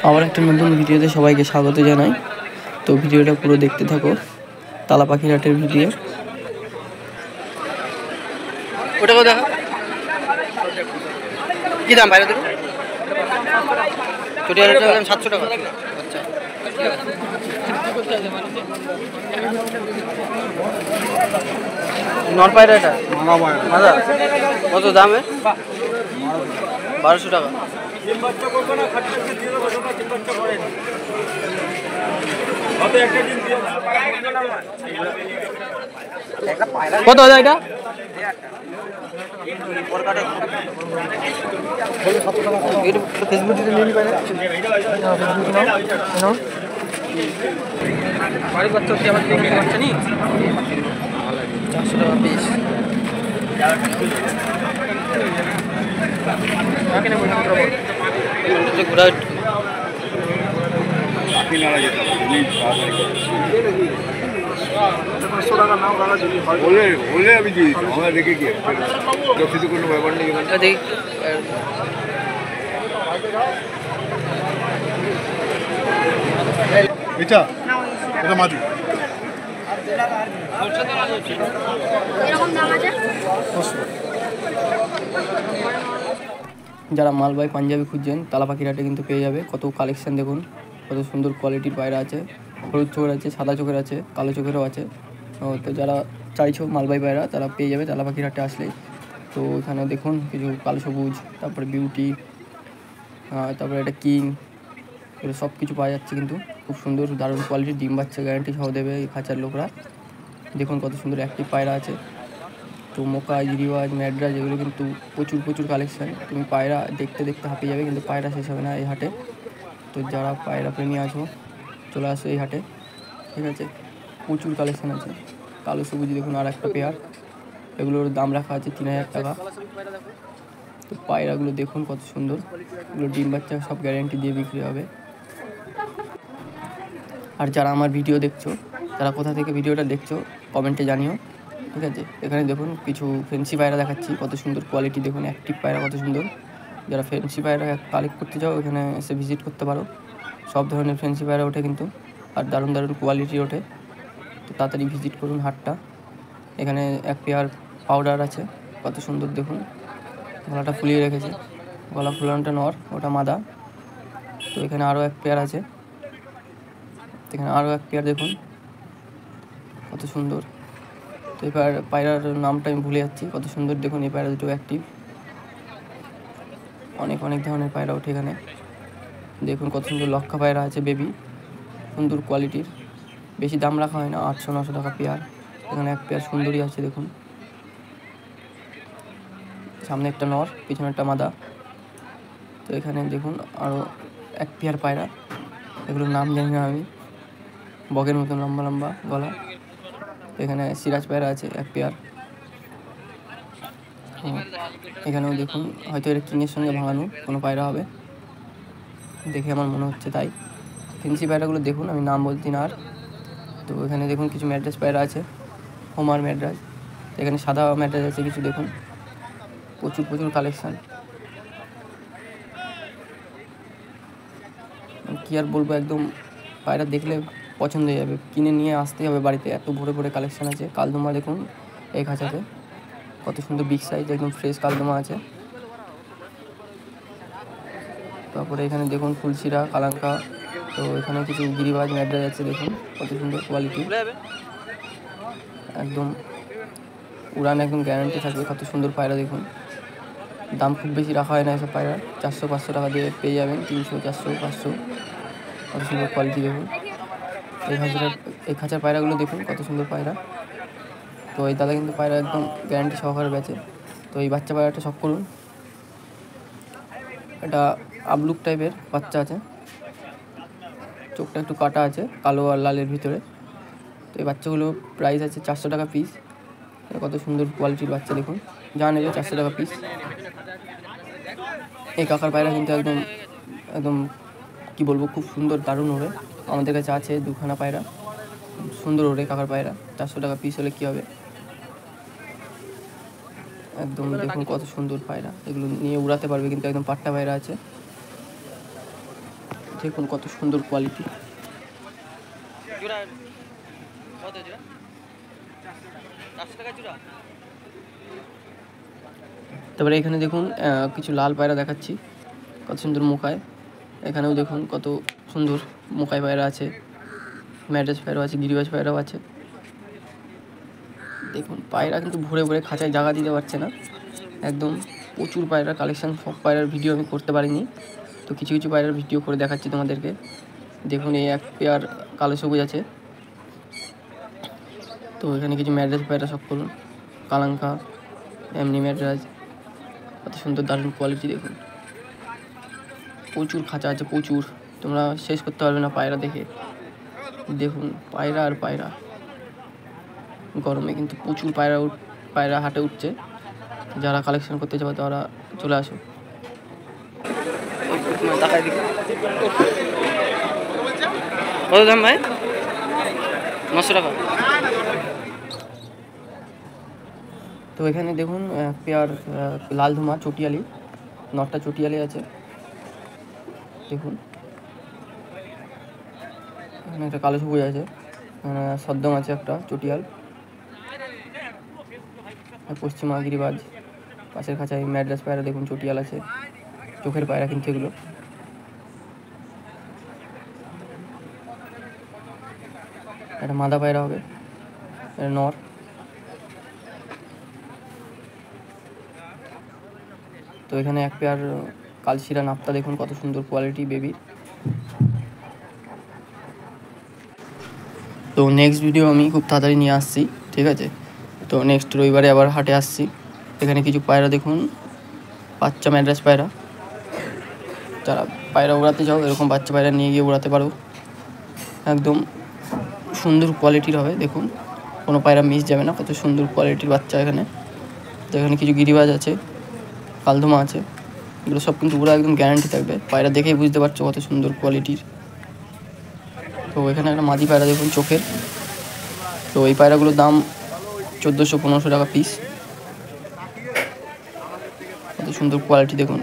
আবার একটা নতুন ভিডিওতে সবাইকে স্বাগত জানাই। তো ভিডিওটা পুরো দেখতে থাকো, তালা পাখির হাটের ভিডিও। ওটা কত দেখা কি দাম বাইরে দেখো? ছোটি হাটের দাম 700 টাকা। আচ্ছা নর পায়রা এটা মাদা কত দাম? 1200 টাকা। কত হাজার এটা? বাড়ির বাচ্চা হচ্ছে আবার দেখতে পাচ্ছে নি 400 টাকা পিস। ঘোরা বলে আমি দিই আমরা দেখে গিয়ে শুধু কোনো ব্যাপার নেই। দেখি এটা এটা মাটি যারা মালবাই পাঞ্জাবি খুঁজছেন তালা পাখির হাটে কিন্তু পেয়ে যাবে। কত কালেকশন দেখুন, কত সুন্দর কোয়ালিটির পায়রা আছে। হলুদ চোখের আছে, সাদা চোখের আছে, কালো চোখেরও আছে। তো যারা চাইছো মালবাই পায়রা তারা পেয়ে যাবে তালা পাখির হাটে আসলেই। তো এখানে দেখুন কিছু কালো সবুজ, তারপরে বিউটি, তারপরে এটা কিং, এগুলো সব কিছু পাওয়া যাচ্ছে কিন্তু খুব সুন্দর দারুণ কোয়ালিটির। ডিম বাচ্চা গ্যারান্টি সহ দেবে এই খাঁচার লোকরা। দেখুন কত সুন্দর অ্যাক্টিভ পায়রা আছে। তো মোকা, গিরিবাজ, ম্যাড্রাস এগুলো কিন্তু প্রচুর কালেকশান। তুমি পায়রা দেখতে দেখতে হাঁপিয়ে যাবে, কিন্তু পায়রা শেষ হবে না এই হাটে। তো যারা পায়রা প্রেমী আছো চলে আসো এই হাটে, ঠিক আছে। প্রচুর কালেকশান আছে। কালো সবুজ দেখুন আর একটা পেয়ার, এগুলোর দাম রাখা আছে 3000 টাকা। তো পায়রাগুলো দেখুন কত সুন্দর, এগুলো ডিম বাচ্চা সব গ্যারেন্টি দিয়ে বিক্রি হবে। আর যারা আমার ভিডিও দেখছো, তারা কোথা থেকে ভিডিওটা দেখছো কমেন্টে জানিও, ঠিক আছে। এখানে দেখুন কিছু ফেন্সি পায়রা দেখাচ্ছি, কত সুন্দর কোয়ালিটি দেখুন, অ্যাক্টিভ পায়রা কত সুন্দর। যারা ফেন্সি পায়রা কালেক্ট করতে চাও এখানে এসে ভিজিট করতে পারো। সব ধরনের ফেন্সি পায়রা ওঠে কিন্তু, আর দারুণ কোয়ালিটি ওঠে। তো তাড়াতাড়ি ভিজিট করুন হাটটা। এখানে এক পেয়ার পাউডার আছে, কত সুন্দর দেখুন, গলাটা ফুলিয়ে রেখেছে। গলা ফুলানোটা নর, ওটা মাদা। তো এখানে আরও এক পেয়ার আছে, এখানে আরও এক পেয়ার দেখুন কত সুন্দর। তো এই পায়রার নামটা আমি ভুলে যাচ্ছি, কত সুন্দর দেখুন। এই পায়রা দুটো অ্যাক্টিভ, অনেক ধরনের পায়রা ওঠে এখানে। দেখুন কত সুন্দর লক্ষা পায়রা আছে, বেবি, সুন্দর কোয়ালিটির। বেশি দাম রাখা হয় না, 800-900 টাকা পেয়ার। এখানে এক পেয়ার সুন্দরী আছে দেখুন, সামনে একটা নর, পিছনে একটা মাদা। তো এখানে দেখুন আরও এক পেয়ার পায়রা, এগুলোর নাম জানি না আমি, বগের মতন লম্বা গলা। এখানে সিরাজ পায়রা আছে এক পেয়ার। এখানেও দেখুন, হয়তো এটা কিংয়ের সঙ্গে ভাঙানো কোনো পায়রা হবে, দেখে আমার মনে হচ্ছে তাই। ফেন্সি পায়রাগুলো দেখুন, আমি নাম বলছি না আর। তো এখানে দেখুন কিছু ম্যাড্রাস পায়রা আছে, হোমার ম্যাড্রাস। এখানে সাদা ম্যাড্রাস আছে কিছু, দেখুন প্রচুর কালেকশান। কী আর বলবো, একদম পায়রা দেখলে পছন্দ হয়ে যাবে, কিনে নিয়ে আসতেই হবে বাড়িতে, এত ভরে কালেকশান আছে। কালদমা দেখুন এই খাঁচাতে, কত সুন্দর বিগ সাইজ, একদম ফ্রেশ কালদমা আছে। তারপরে এখানে দেখুন ফুলশিরা, কালাঙ্কা। তো এখানে কিছু গিরিবাজ ম্যাড্রাস আছে, দেখুন কত সুন্দর কোয়ালিটি, একদম উড়ান একদম গ্যারান্টি থাকবে। কত সুন্দর পায়রা দেখুন, দাম খুব বেশি রাখা হয় না এসব পায়রা, 400-500 টাকা দিয়ে পেয়ে যাবেন, 300, 400, 500। কত সুন্দর কোয়ালিটি দেখুন। এই খাঁচার পায়রাগুলো দেখুন কত সুন্দর পায়রা। তো এই দাদা কিন্তু পায়রা একদম গ্যারান্টি সহকারে বেচে। তো এই বাচ্চা পায়রাটা শখ করুন, এটা আবলুক টাইপের বাচ্চা আছে, চোখটা একটু কাটা আছে কালো আর লালের ভিতরে। তো এই বাচ্চাগুলো প্রাইস আছে 400 টাকা পিস। কত সুন্দর কোয়ালিটির বাচ্চা দেখুন, যা নেবে 400 টাকা পিস। এই কাকার পায়রা কিন্তু একদম কী বলবো, খুব সুন্দর দারুণ ওড়ে। আমাদের কাছে আছে দুখানা পায়রা, সুন্দর ওড়ে কাকার পায়রা। 400 টাকা পিস হলে কী হবে, একদম দেখুন কত সুন্দর পায়রা। এগুলো নিয়ে উড়াতে পারবে কিন্তু, একদম পাট্টা পায়রা আছে। দেখুন কত সুন্দর কোয়ালিটি। জোড়া কত জোড়া? 400 টাকা জোড়া। তারপরে এখানে দেখুন কিছু লাল পায়রা দেখাচ্ছি, কত সুন্দর মুখায়। এখানেও দেখুন কত সুন্দর মুখায় পায়রা আছে, ম্যাড্রাস পায়রাও আছে, গিরিবাজ পায়রাও আছে। দেখুন পায়রা কিন্তু ভরে ভরে খাঁচায় জায়গা দিতে পারছে না, একদম প্রচুর পায়রার কালেকশান। সব পায়রার ভিডিও আমি করতে পারিনি, তো কিছু কিছু পায়রার ভিডিও করে দেখাচ্ছি তোমাদেরকে। দেখুন এই এক পেয়ার কালো সবুজ আছে। তো এখানে কিছু ম্যাড্রাস পায়রা সব করুন, কালাঙ্কা, এমনি ম্যাড্রাস, কত সুন্দর দারুণ কোয়ালিটি। দেখুন প্রচুর খাঁচা আছে, প্রচুর, তোমরা শেষ করতে পারবে না পায়রা দেখে। দেখুন পায়রা আর পায়রা, গরমে কিন্তু প্রচুর পায়রা হাটে উঠছে। যারা কালেকশন করতে যাবে তারা চলে আসো। কত দাম ভাই? 900 টাকা। তো এখানে দেখুন পেয়ার লাল ধুমা চটিয়ালি, নটটা চটিয়ালি আছে। দেখুন এখানে একটা কালো সবুজ আছে, সদ্যম আছে একটা চটিয়াল, পশ্চিমা গিরিবাজ, পাশের খাঁচায় ম্যাড্রাস পায়রা দেখুন চটিয়াল আছে, চোখের পায়রা কিন্তু এগুলো। একটা মাদা পায়রা হবে, এটা নর। তো এখানে এক পেয়ার কালশিরা নাপ্তা দেখুন কত সুন্দর কোয়ালিটি বেবির। তো নেক্সট ভিডিও আমি খুব তাড়াতাড়ি নিয়ে আসছি, ঠিক আছে? তো নেক্সট রবিবারে আবার হাটে আসছি। এখানে কিছু পায়রা দেখুন, বাচ্চা ম্যাড্রাস পায়রা। যারা পায়রা উড়াতে চাও এরকম বাচ্চা পায়রা নিয়ে গিয়ে উড়াতে পারো, একদম সুন্দর কোয়ালিটির হবে। দেখুন কোনো পায়রা মিস যাবে না, কত সুন্দর কোয়ালিটির বাচ্চা এখানে। তো এখানে কিছু গিরিবাজ আছে, কালধুমা আছে, এগুলো সব কিন্তু পুরো একদম গ্যারান্টি থাকবে, পায়রা দেখেই বুঝতে পারছো কত সুন্দর কোয়ালিটির। তো এখানে একটা মাদি পায়রা দেখুন চোখের। তো এই পায়রাগুলোর দাম 1400-1500 টাকা পিস। কত সুন্দর কোয়ালিটি দেখুন।